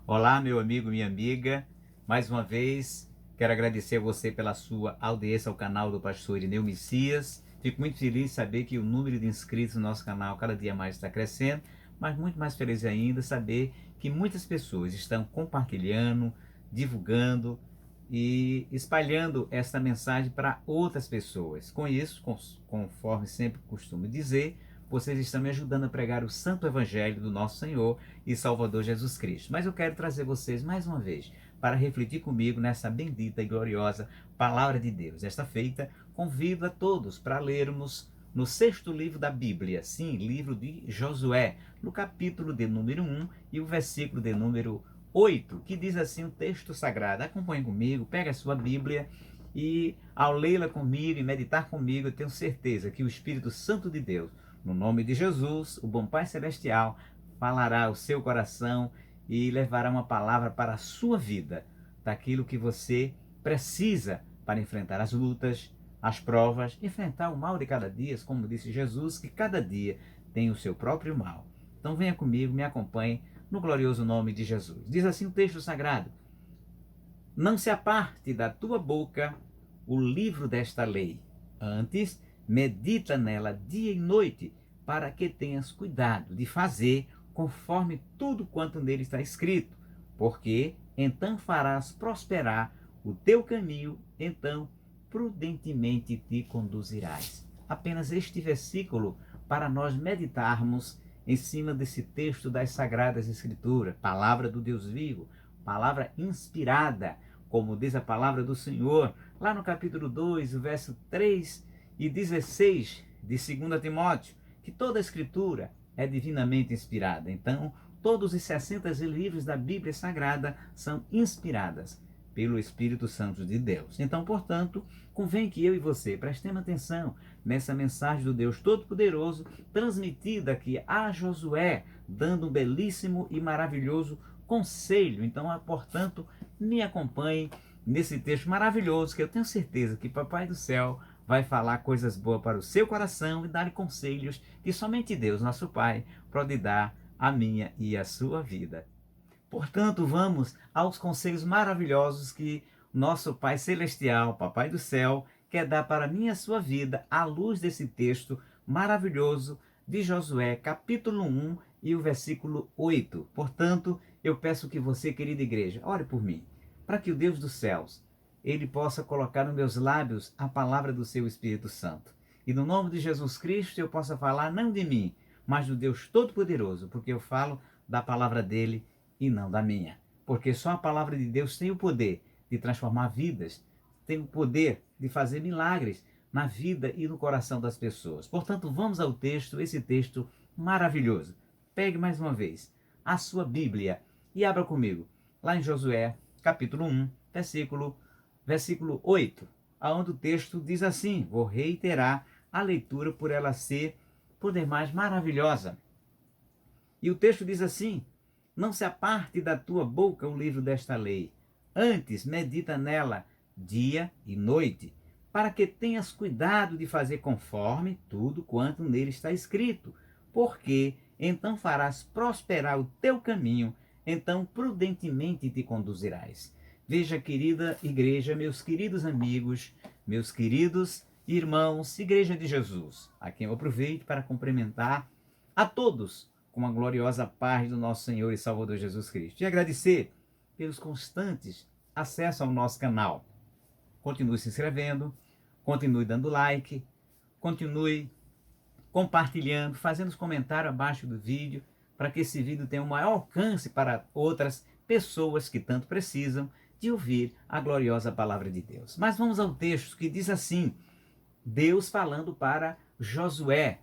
Olá, meu amigo, minha amiga. Mais uma vez, quero agradecer a você pela sua audiência ao canal do Pastor Irineu Messias. Fico muito feliz de saber que o número de inscritos no nosso canal cada dia mais está crescendo, mas muito mais feliz ainda saber que muitas pessoas estão compartilhando, divulgando e espalhando essa mensagem para outras pessoas. Com isso, conforme sempre costumo dizer, vocês estão me ajudando a pregar o Santo Evangelho do nosso Senhor e Salvador Jesus Cristo. Mas eu quero trazer vocês mais uma vez para refletir comigo nessa bendita e gloriosa Palavra de Deus. Esta feita, convido a todos para lermos no sexto livro da Bíblia, sim, livro de Josué, no capítulo de número 1 e o versículo de número 8, que diz assim o texto sagrado. Acompanhe comigo, pegue a sua Bíblia e ao lê-la comigo e meditar comigo, eu tenho certeza que o Espírito Santo de Deus, no nome de Jesus, o bom Pai Celestial, falará ao seu coração e levará uma palavra para a sua vida, daquilo que você precisa para enfrentar as lutas, as provas, enfrentar o mal de cada dia, como disse Jesus, que cada dia tem o seu próprio mal. Então venha comigo, me acompanhe no glorioso nome de Jesus. Diz assim o texto sagrado: não se aparte da tua boca o livro desta lei, antes medita nela dia e noite, para que tenhas cuidado de fazer conforme tudo quanto nele está escrito, porque então farás prosperar o teu caminho, então prudentemente te conduzirás. Apenas este versículo para nós meditarmos em cima desse texto das Sagradas Escrituras, palavra do Deus vivo, palavra inspirada, como diz a palavra do Senhor, lá no capítulo 2, verso 3 e 16 de 2 Timóteo, que toda a Escritura é divinamente inspirada. Então, todos os 60 livros da Bíblia Sagrada são inspiradas pelo Espírito Santo de Deus. Então, portanto, convém que eu e você prestemos atenção nessa mensagem do Deus Todo-Poderoso, transmitida aqui a Josué, dando um belíssimo e maravilhoso conselho. Então, portanto, me acompanhe nesse texto maravilhoso, que eu tenho certeza que Papai do Céu vai falar coisas boas para o seu coração e dar conselhos que somente Deus, nosso Pai, pode dar à minha e à sua vida. Portanto, vamos aos conselhos maravilhosos que nosso Pai Celestial, Papai do Céu, quer dar para a minha e a sua vida, à luz desse texto maravilhoso de Josué, capítulo 1 e o versículo 8. Portanto, eu peço que você, querida igreja, ore por mim, para que o Deus dos céus, Ele possa colocar nos meus lábios a palavra do seu Espírito Santo. E no nome de Jesus Cristo eu possa falar não de mim, mas do Deus Todo-Poderoso, porque eu falo da palavra dele e não da minha. Porque só a palavra de Deus tem o poder de transformar vidas, tem o poder de fazer milagres na vida e no coração das pessoas. Portanto, vamos ao texto, esse texto maravilhoso. Pegue mais uma vez a sua Bíblia e abra comigo, lá em Josué, capítulo 1, versículo 8, aonde o texto diz assim, vou reiterar a leitura por ela ser por demais maravilhosa. E o texto diz assim: não se aparte da tua boca o livro desta lei, antes medita nela dia e noite, para que tenhas cuidado de fazer conforme tudo quanto nele está escrito, porque então farás prosperar o teu caminho, então prudentemente te conduzirás. Veja, querida igreja, meus queridos amigos, meus queridos irmãos, Igreja de Jesus, a quem eu aproveito para cumprimentar a todos com a gloriosa paz do nosso Senhor e Salvador Jesus Cristo. E agradecer pelos constantes acessos ao nosso canal. Continue se inscrevendo, continue dando like, continue compartilhando, fazendo os comentários abaixo do vídeo, para que esse vídeo tenha um maior alcance para outras pessoas que tanto precisam de ouvir a gloriosa palavra de Deus. Mas vamos ao texto que diz assim, Deus falando para Josué.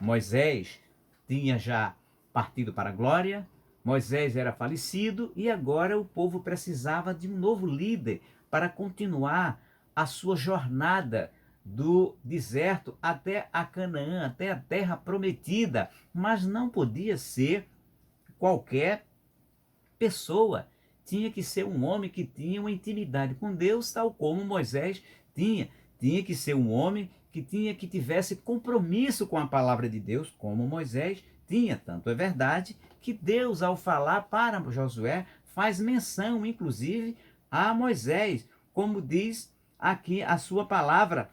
Moisés tinha já partido para a glória, Moisés era falecido e agora o povo precisava de um novo líder para continuar a sua jornada do deserto até a Canaã, até a terra prometida, mas não podia ser qualquer pessoa. Tinha que ser um homem que tinha uma intimidade com Deus, tal como Moisés tinha. Tinha que ser um homem que tivesse compromisso com a palavra de Deus, como Moisés tinha. Tanto é verdade que Deus, ao falar para Josué, faz menção, inclusive, a Moisés, como diz aqui a sua palavra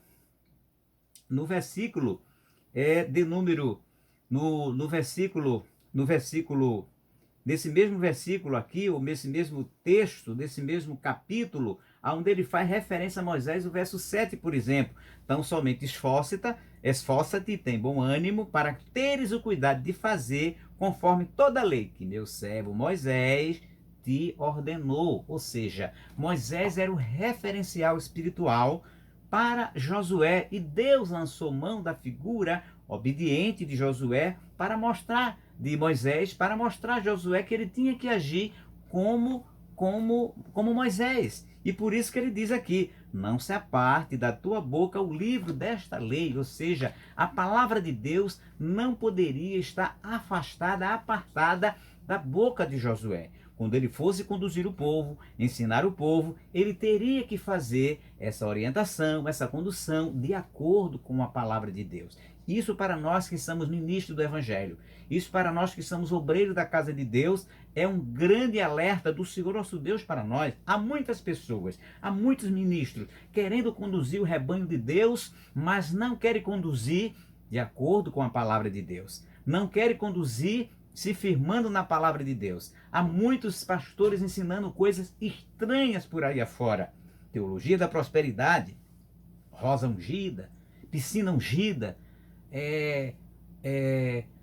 no versículo de número, no versículo, nesse mesmo versículo aqui, ou nesse mesmo texto, desse mesmo capítulo, onde ele faz referência a Moisés, o verso 7, por exemplo. Então, somente esforça-te, tem bom ânimo, para teres o cuidado de fazer conforme toda a lei que meu servo Moisés te ordenou. Ou seja, Moisés era o referencial espiritual para Josué, e Deus lançou mão da figura obediente de Josué para mostrar, de Moisés, para mostrar a Josué que ele tinha que agir como Moisés. E por isso que ele diz aqui: não se aparte da tua boca o livro desta lei. Ou seja, a palavra de Deus não poderia estar afastada, apartada da boca de Josué. Quando ele fosse conduzir o povo, ensinar o povo, ele teria que fazer essa orientação, essa condução de acordo com a palavra de Deus. Isso para nós que somos ministros do Evangelho, isso para nós que somos obreiros da casa de Deus, é um grande alerta do Senhor nosso Deus para nós. Há muitas pessoas, há muitos ministros querendo conduzir o rebanho de Deus, mas não querem conduzir de acordo com a palavra de Deus. Não querem conduzir se firmando na palavra de Deus. Há muitos pastores ensinando coisas estranhas por aí afora. Teologia da prosperidade, rosa ungida, piscina ungida,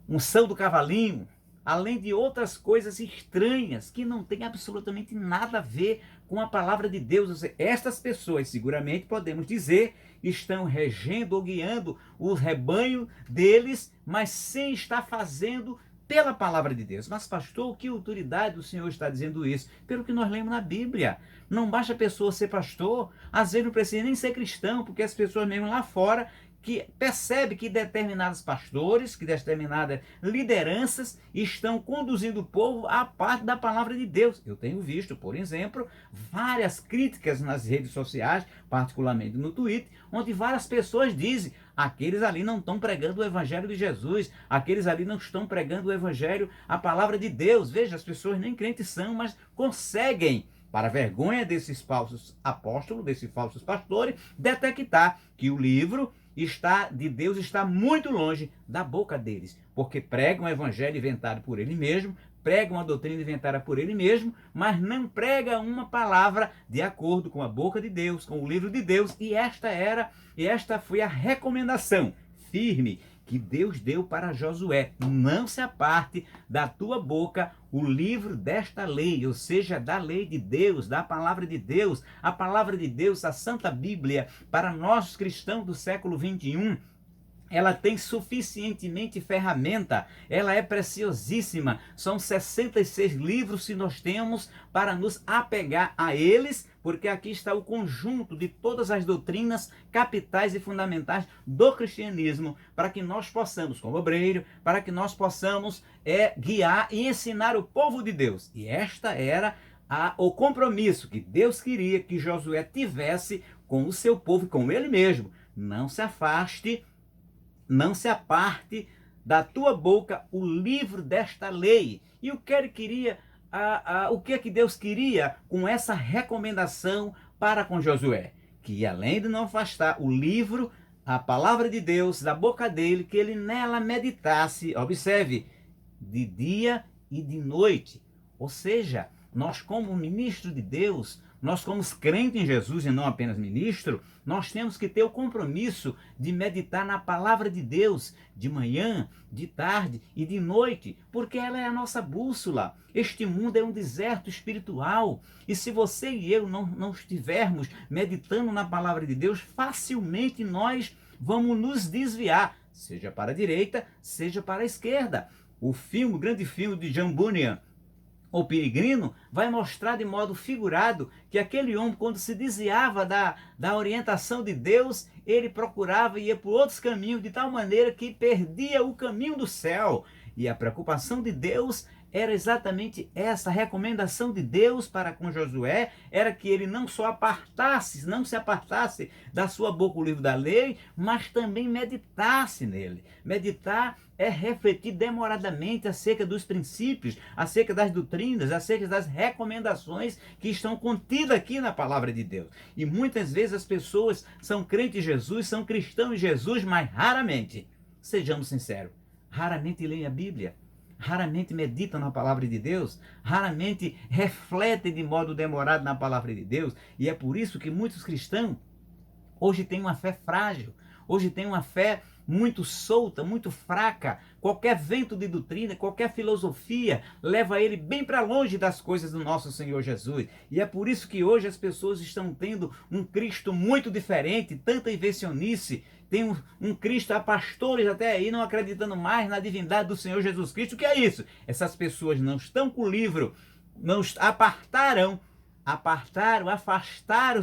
unção do cavalinho, além de outras coisas estranhas que não têm absolutamente nada a ver com a palavra de Deus. Estas pessoas, seguramente podemos dizer, estão regendo ou guiando o rebanho deles, mas sem estar fazendo pela palavra de Deus. Mas pastor, que autoridade o Senhor está dizendo isso? Pelo que nós lemos na Bíblia. Não basta a pessoa ser pastor, às vezes não precisa nem ser cristão, porque as pessoas mesmo lá fora que percebe que determinados pastores, que determinadas lideranças estão conduzindo o povo à parte da palavra de Deus. Eu tenho visto, por exemplo, várias críticas nas redes sociais, particularmente no Twitter, onde várias pessoas dizem: aqueles ali não estão pregando o evangelho de Jesus, aqueles ali não estão pregando o evangelho, a palavra de Deus. Veja, as pessoas nem crentes são, mas conseguem, para a vergonha desses falsos apóstolos, desses falsos pastores, detectar que o livro de Deus está muito longe da boca deles, porque pregam um evangelho inventado por ele mesmo, pregam uma doutrina inventada por ele mesmo, mas não prega uma palavra de acordo com a boca de Deus, com o livro de Deus. E esta foi a recomendação firme que Deus deu para Josué: não se aparte da tua boca o livro desta lei, ou seja, da lei de Deus, da palavra de Deus. A palavra de Deus, a Santa Bíblia, para nós cristãos do século 21, ela tem suficientemente ferramenta, ela é preciosíssima. São 66 livros que nós temos para nos apegar a eles, porque aqui está o conjunto de todas as doutrinas capitais e fundamentais do cristianismo, para que nós possamos, como obreiro, para que nós possamos guiar e ensinar o povo de Deus. E esta era o compromisso que Deus queria que Josué tivesse com o seu povo e com ele mesmo. Não se afaste, não se aparte da tua boca o livro desta lei. E o que ele queria, o que é que Deus queria com essa recomendação para com Josué? Que além de não afastar o livro, a palavra de Deus da boca dele, que ele nela meditasse, observe, de dia e de noite. Ou seja, nós como ministro de Deus, nós como crentes em Jesus e não apenas ministro, nós temos que ter o compromisso de meditar na palavra de Deus de manhã, de tarde e de noite, porque ela é a nossa bússola. Este mundo é um deserto espiritual, e se você e eu não estivermos meditando na palavra de Deus, facilmente nós vamos nos desviar, seja para a direita, seja para a esquerda. O grande filme de John Bunyan, O Peregrino, vai mostrar de modo figurado que aquele homem, quando se desviava da orientação de Deus, ele procurava e ia por outros caminhos, de tal maneira que perdia o caminho do céu. E a preocupação de Deus era exatamente essa. A recomendação de Deus para com Josué era que ele não só não se apartasse da sua boca o livro da lei, mas também meditasse nele. Meditar é refletir demoradamente acerca dos princípios, acerca das doutrinas, acerca das recomendações que estão contidas aqui na palavra de Deus. E muitas vezes as pessoas são crentes em Jesus, são cristãos em Jesus, mas raramente, sejamos sinceros, raramente leem a Bíblia, raramente meditam na palavra de Deus, raramente refletem de modo demorado na palavra de Deus. E é por isso que muitos cristãos hoje têm uma fé frágil, hoje têm uma fé muito solta, muito fraca. Qualquer vento de doutrina, qualquer filosofia leva ele bem para longe das coisas do nosso Senhor Jesus. E é por isso que hoje as pessoas estão tendo um Cristo muito diferente, tanta invencionice. Tem um Cristo, há pastores até aí não acreditando mais na divindade do Senhor Jesus Cristo. O que é isso? Essas pessoas não estão com o livro, não afastaram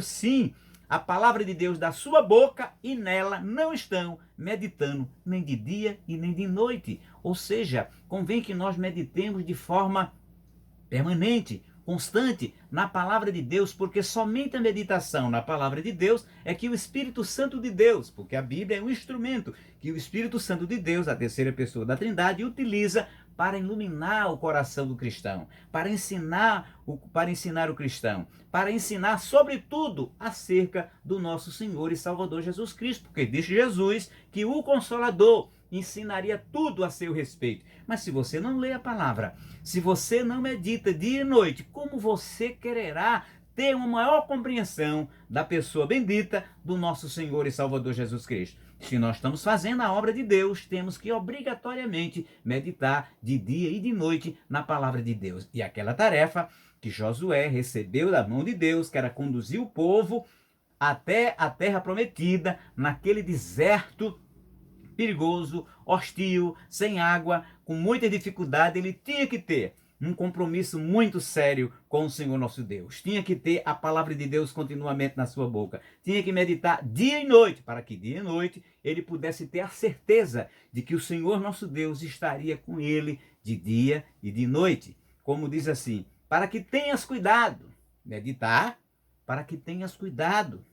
sim a palavra de Deus da sua boca e nela não estão meditando nem de dia e nem de noite. Ou seja, convém que nós meditemos de forma permanente, constante na palavra de Deus, porque somente a meditação na palavra de Deus é que o Espírito Santo de Deus, porque a Bíblia é um instrumento que o Espírito Santo de Deus, a terceira pessoa da Trindade, utiliza para iluminar o coração do cristão, para ensinar o cristão, para ensinar sobretudo acerca do nosso Senhor e Salvador Jesus Cristo, porque disse Jesus que o Consolador ensinaria tudo a seu respeito. Mas se você não lê a palavra, se você não medita dia e noite, como você quererá ter uma maior compreensão da pessoa bendita do nosso Senhor e Salvador Jesus Cristo? Se nós estamos fazendo a obra de Deus, temos que obrigatoriamente meditar de dia e de noite na palavra de Deus. E aquela tarefa que Josué recebeu da mão de Deus, que era conduzir o povo até a terra prometida, naquele deserto perigoso, hostil, sem água, com muita dificuldade, ele tinha que ter um compromisso muito sério com o Senhor nosso Deus. Tinha que ter a palavra de Deus continuamente na sua boca. Tinha que meditar dia e noite, para que dia e noite ele pudesse ter a certeza de que o Senhor nosso Deus estaria com ele de dia e de noite. Como diz assim, para que tenhas cuidado, meditar, para que tenhas cuidado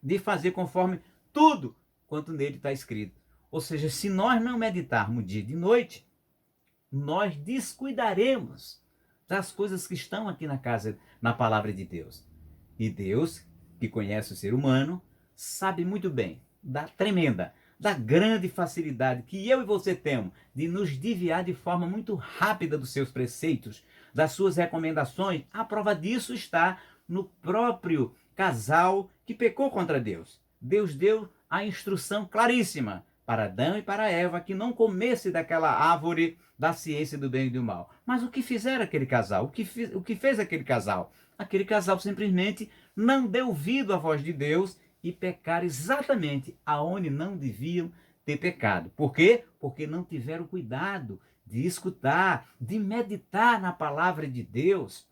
de fazer conforme tudo quanto nele está escrito. Ou seja, se nós não meditarmos dia e de noite, nós descuidaremos das coisas que estão aqui na palavra de Deus. E Deus, que conhece o ser humano, sabe muito bem da grande facilidade que eu e você temos de nos desviar de forma muito rápida dos seus preceitos, das suas recomendações. A prova disso está no próprio casal que pecou contra Deus. Deus deu a instrução claríssima para Adão e para Eva que não comesse daquela árvore da ciência do bem e do mal. Mas o que fizeram aquele casal? O que fez aquele casal? Aquele casal simplesmente não deu ouvido à voz de Deus e pecaram exatamente aonde não deviam ter pecado. Por quê? Porque não tiveram cuidado de escutar, de meditar na palavra de Deus,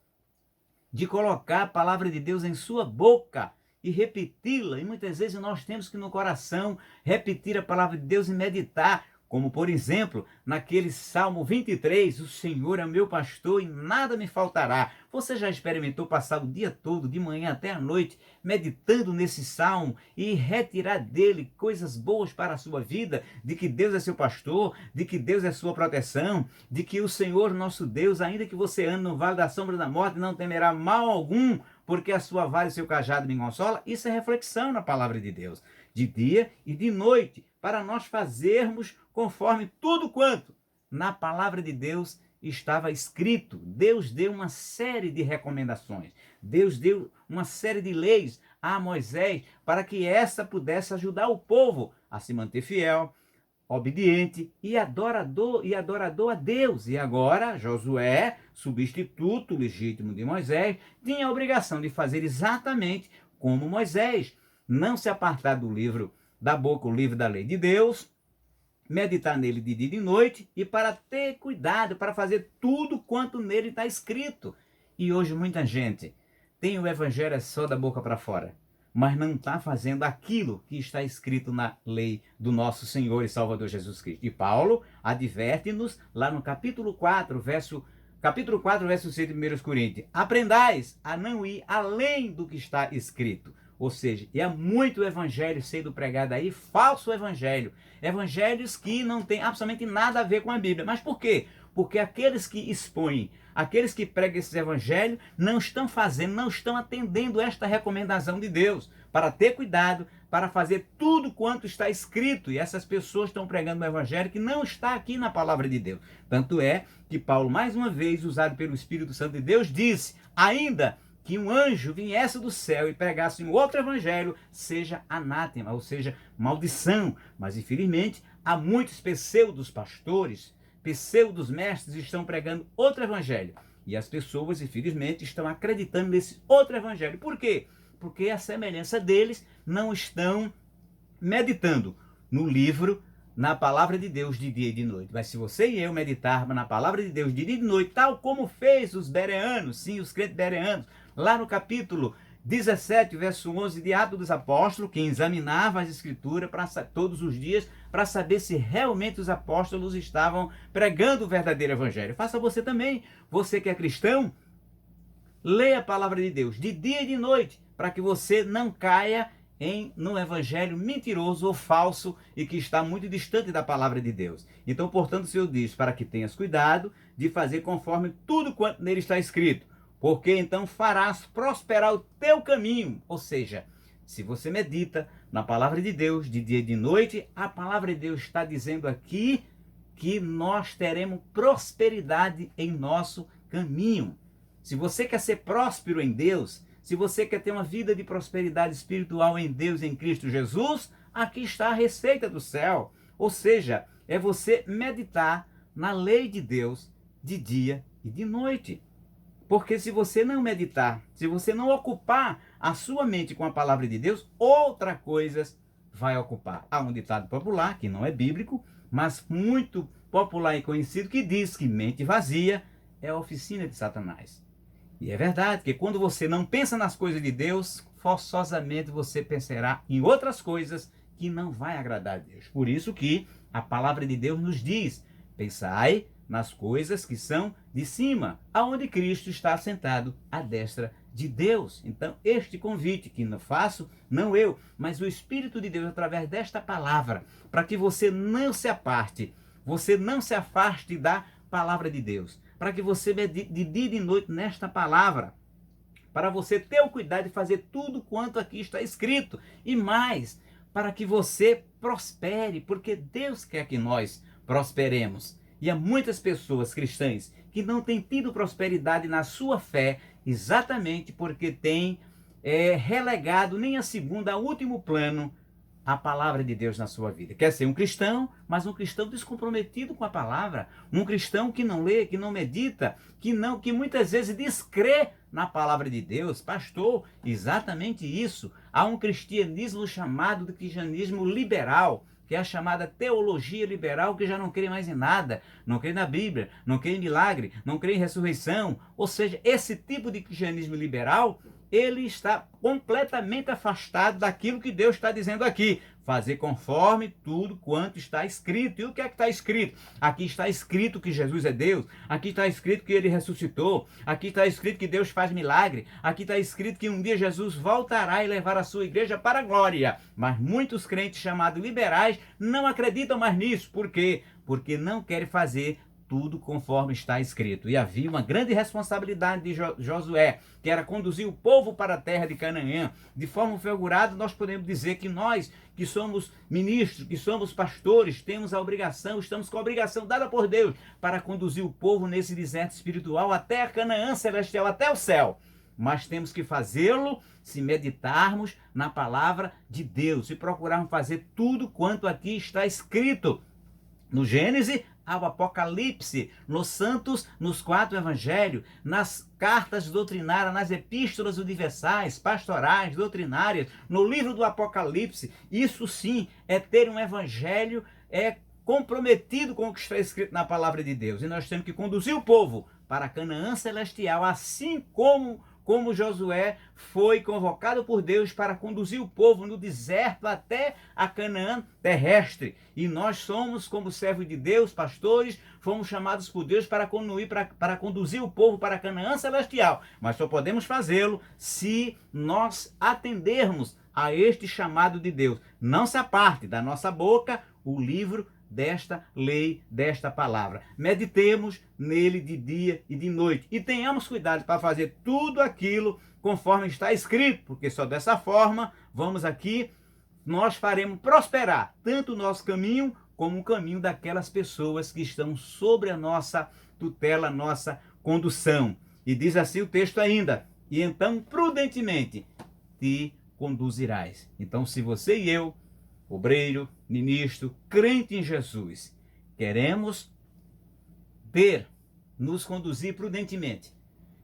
de colocar a palavra de Deus em sua boca e repeti-la. E muitas vezes nós temos que no coração repetir a palavra de Deus e meditar, como por exemplo, naquele Salmo 23, o Senhor é meu pastor e nada me faltará. Você já experimentou passar o dia todo, de manhã até a noite, meditando nesse Salmo e retirar dele coisas boas para a sua vida, de que Deus é seu pastor, de que Deus é sua proteção, de que o Senhor nosso Deus, ainda que você ande no vale da sombra da morte, não temerá mal algum, porque a sua vara e o seu cajado me consola? Isso é reflexão na palavra de Deus, de dia e de noite, para nós fazermos conforme tudo quanto na palavra de Deus estava escrito. Deus deu uma série de recomendações, Deus deu uma série de leis a Moisés para que essa pudesse ajudar o povo a se manter fiel, obediente e adorador a Deus. E agora Josué, substituto legítimo de Moisés, tinha a obrigação de fazer exatamente como Moisés, não se apartar do livro da boca, o livro da lei de Deus, meditar nele de dia e de noite, e para ter cuidado, para fazer tudo quanto nele está escrito. E hoje muita gente tem o evangelho só da boca para fora, mas não está fazendo aquilo que está escrito na lei do nosso Senhor e Salvador Jesus Cristo. E Paulo adverte-nos lá no capítulo 4, verso capítulo 4, verso 6 de 1 Coríntios. Aprendais a não ir além do que está escrito. Ou seja, e há muito evangelho sendo pregado aí, falso evangelho. Evangelhos que não têm absolutamente nada a ver com a Bíblia. Mas por quê? Porque aqueles que expõem, aqueles que pregam esses evangelhos, não estão fazendo, não estão atendendo esta recomendação de Deus, para ter cuidado, para fazer tudo quanto está escrito. E essas pessoas estão pregando um evangelho que não está aqui na palavra de Deus. Tanto é que Paulo, mais uma vez, usado pelo Espírito Santo de Deus, disse, ainda que um anjo viesse do céu e pregasse um outro evangelho, seja anátema, ou seja, maldição. Mas, infelizmente, há muitos pseudos pastores, pseudos mestres estão pregando outro evangelho. E as pessoas, infelizmente, estão acreditando nesse outro evangelho. Por quê? Porque a semelhança deles não estão meditando no livro, na palavra de Deus de dia e de noite. Mas se você e eu meditarmos na palavra de Deus de dia e de noite, tal como fez os bereanos, sim, os crentes bereanos, lá no capítulo 17, verso 11 de Atos dos Apóstolos, que examinava as escrituras todos os dias para saber se realmente os apóstolos estavam pregando o verdadeiro evangelho. Faça você também, você que é cristão, leia a palavra de Deus de dia e de noite, para que você não caia num evangelho mentiroso ou falso e que está muito distante da palavra de Deus. Então, portanto, o Senhor diz, para que tenhas cuidado de fazer conforme tudo quanto nele está escrito, porque então farás prosperar o teu caminho. Ou seja, se você medita na palavra de Deus de dia e de noite, a palavra de Deus está dizendo aqui que nós teremos prosperidade em nosso caminho. Se você quer ser próspero em Deus, se você quer ter uma vida de prosperidade espiritual em Deus, em Cristo Jesus, aqui está a receita do céu. Ou seja, é você meditar na lei de Deus de dia e de noite. Porque se você não meditar, se você não ocupar a sua mente com a palavra de Deus, outras coisas vai ocupar. Há um ditado popular, que não é bíblico, mas muito popular e conhecido, que diz que mente vazia é a oficina de Satanás. E é verdade que quando você não pensa nas coisas de Deus, forçosamente você pensará em outras coisas que não vai agradar a Deus. Por isso que a palavra de Deus nos diz, pensai nas coisas que são de cima, aonde Cristo está assentado à destra de Deus. Então, este convite que não faço, não eu, mas o Espírito de Deus através desta palavra, para que você não se aparte, você não se afaste da palavra de Deus, para que você medite de dia e de noite nesta palavra, para você ter o cuidado de fazer tudo quanto aqui está escrito, e mais, para que você prospere, porque Deus quer que nós prosperemos. E há muitas pessoas cristãs que não têm tido prosperidade na sua fé, exatamente porque têm relegado nem a segunda, a último plano, a palavra de Deus na sua vida. Quer ser um cristão, mas um cristão descomprometido com a palavra, um cristão que não lê, que não medita, que muitas vezes descrê na palavra de Deus. Pastor, exatamente isso. Há um cristianismo chamado de cristianismo liberal, que é a chamada teologia liberal, que já não crê mais em nada, não crê na Bíblia, não crê em milagre, não crê em ressurreição. Ou seja, esse tipo de cristianismo liberal, ele está completamente afastado daquilo que Deus está dizendo aqui. Fazer conforme tudo quanto está escrito. E o que é que está escrito? Aqui está escrito que Jesus é Deus. Aqui está escrito que Ele ressuscitou. Aqui está escrito que Deus faz milagre. Aqui está escrito que um dia Jesus voltará e levar a sua igreja para a glória. Mas muitos crentes chamados liberais não acreditam mais nisso. Por quê? Porque não querem fazer tudo conforme está escrito. E havia uma grande responsabilidade de Josué, que era conduzir o povo para a terra de Canaã. De forma figurada, nós podemos dizer que nós, que somos ministros, que somos pastores, temos a obrigação, estamos com a obrigação dada por Deus para conduzir o povo nesse deserto espiritual até a Canaã celestial, até o céu. Mas temos que fazê-lo se meditarmos na palavra de Deus e procurarmos fazer tudo quanto aqui está escrito. No Gênesis ao Apocalipse, nos santos, nos 4 evangelhos, nas cartas doutrinárias, nas epístolas universais, pastorais, doutrinárias, no livro do Apocalipse. Isso sim é ter um evangelho comprometido com o que está escrito na palavra de Deus. E nós temos que conduzir o povo para Canaã celestial, assim como como Josué foi convocado por Deus para conduzir o povo no deserto até a Canaã terrestre. E nós somos, como servos de Deus, pastores, fomos chamados por Deus para conduzir o povo para a Canaã celestial. Mas só podemos fazê-lo se nós atendermos a este chamado de Deus. Não se aparte da nossa boca o livro desta lei, desta palavra. Meditemos nele de dia e de noite. E tenhamos cuidado para fazer tudo aquilo conforme está escrito, porque só dessa forma nós faremos prosperar tanto o nosso caminho como o caminho daquelas pessoas que estão sobre a nossa tutela, nossa condução. E diz assim o texto ainda: e então prudentemente te conduzirás. Então, se você e eu, obreiro, ministro, crente em Jesus, queremos nos conduzir prudentemente,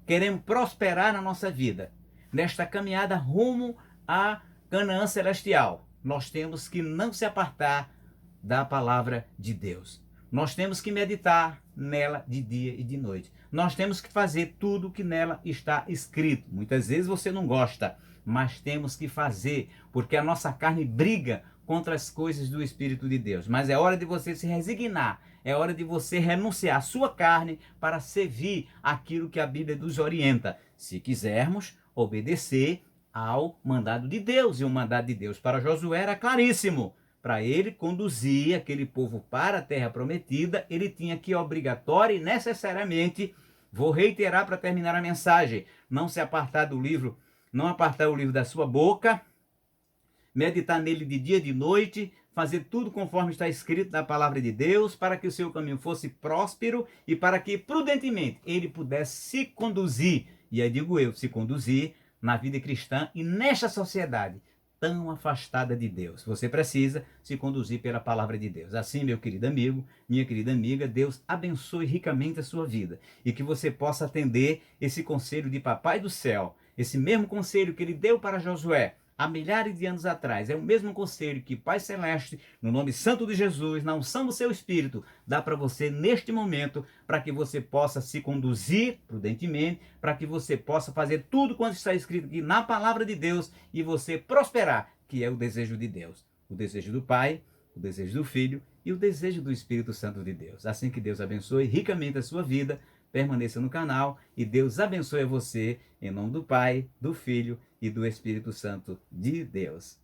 queremos prosperar na nossa vida, nesta caminhada rumo à Canaã celestial, nós temos que não se apartar da palavra de Deus. Nós temos que meditar nela de dia e de noite. Nós temos que fazer tudo o que nela está escrito. Muitas vezes você não gosta, mas temos que fazer, porque a nossa carne briga contra as coisas do Espírito de Deus. Mas é hora de você se resignar, é hora de você renunciar à sua carne para servir aquilo que a Bíblia nos orienta, se quisermos obedecer ao mandado de Deus. E o mandado de Deus para Josué era claríssimo. Para ele conduzir aquele povo para a terra prometida, ele tinha que obrigatório e necessariamente, vou reiterar para terminar a mensagem, não se apartar do livro, não apartar o livro da sua boca, meditar nele de dia e de noite, fazer tudo conforme está escrito na palavra de Deus, para que o seu caminho fosse próspero e para que prudentemente ele pudesse se conduzir, e aí digo eu, se conduzir na vida cristã e nesta sociedade tão afastada de Deus. Você precisa se conduzir pela palavra de Deus. Assim, meu querido amigo, minha querida amiga, Deus abençoe ricamente a sua vida e que você possa atender esse conselho de Papai do Céu, esse mesmo conselho que ele deu para Josué há milhares de anos atrás. É o mesmo conselho que Pai Celeste, no nome santo de Jesus, na unção do seu Espírito, dá para você neste momento, para que você possa se conduzir prudentemente, para que você possa fazer tudo quanto está escrito aqui na palavra de Deus e você prosperar, que é o desejo de Deus. O desejo do Pai, o desejo do Filho e o desejo do Espírito Santo de Deus. Assim que Deus abençoe ricamente a sua vida, permaneça no canal e Deus abençoe a você, em nome do Pai, do Filho e do Espírito Santo de Deus.